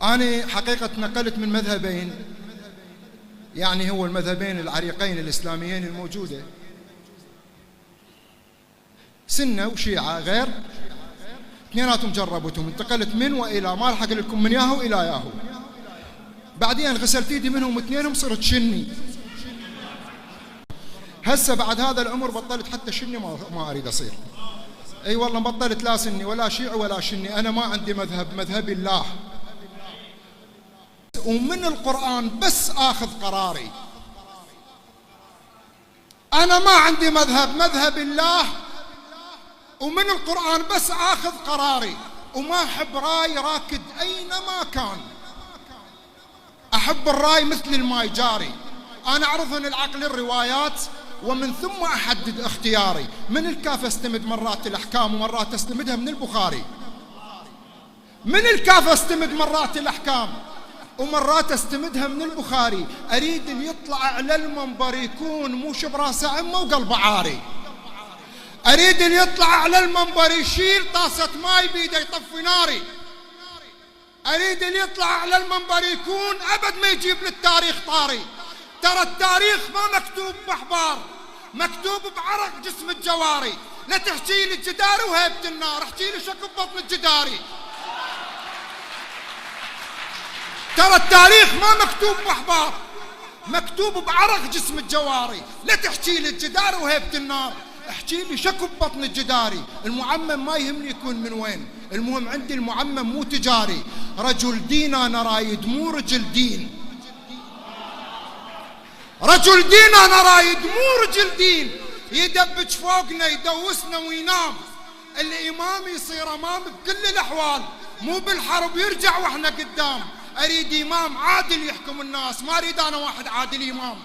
أنا حقيقة نقلت من مذهبين، يعني هو المذهبين العريقين الإسلاميين الموجودة، سنة وشيعة غير، اثنيناتهم جربتهم، انتقلت من وإلى، ما الحق لكم من ياهو إلى ياهو. بعدين غسلت ايدي منهم اثنينهم صرت شني. هسه بعد هذا العمر بطلت حتى شني، ما أريد أصير. أي والله بطلت لا سني ولا شيعي ولا شني، أنا ما عندي مذهب، مذهبي الله، ومن القرآن بس آخذ قراري. أنا ما عندي مذهب، مذهب الله، ومن القرآن بس آخذ قراري، وما أحب راي راكد أينما كان، أحب الراي مثل الماي جاري. أنا أعرض من العقل الروايات ومن ثم أحدد اختياري. من الكاف استمد مرات الأحكام ومرات استمدها من البخاري، من الكاف استمد مرات الأحكام ومرات استمدها من البخاري. أريد اللي يطلع على المنبر يكون مو شبراسة عمه وقلبه عاري، أريد اللي يطلع على المنبر يشيل طاسة ماي بيده يطفي ناري، أريد اللي يطلع على المنبر يكون أبد ما يجيب للتاريخ طاري. ترى التاريخ ما مكتوب بأحبار، مكتوب بعرق جسم الجواري. لا تحكي لي الجدار وهيبة النار، احكي لي شكل بطن الجداري. ترى التاريخ ما مكتوب بأحبار، مكتوب بعرق جسم الجواري. لا تحكي لي الجدار وهيبة النار، احكي لي شكل بطن الجداري. المعمم ما يهمني يكون من وين، المهم عندي المعمم مو تجاري. رجل دين أنا رايد مو رجل دين، رجل دين أنا رايد مو رجل دين. يدبج فوقنا يدوسنا وينام، الإمام يصير أمام بكل الأحوال، مو بالحرب يرجع وإحنا قدام. أريد إمام عادل يحكم الناس، ما أريد أنا واحد عادل إمام.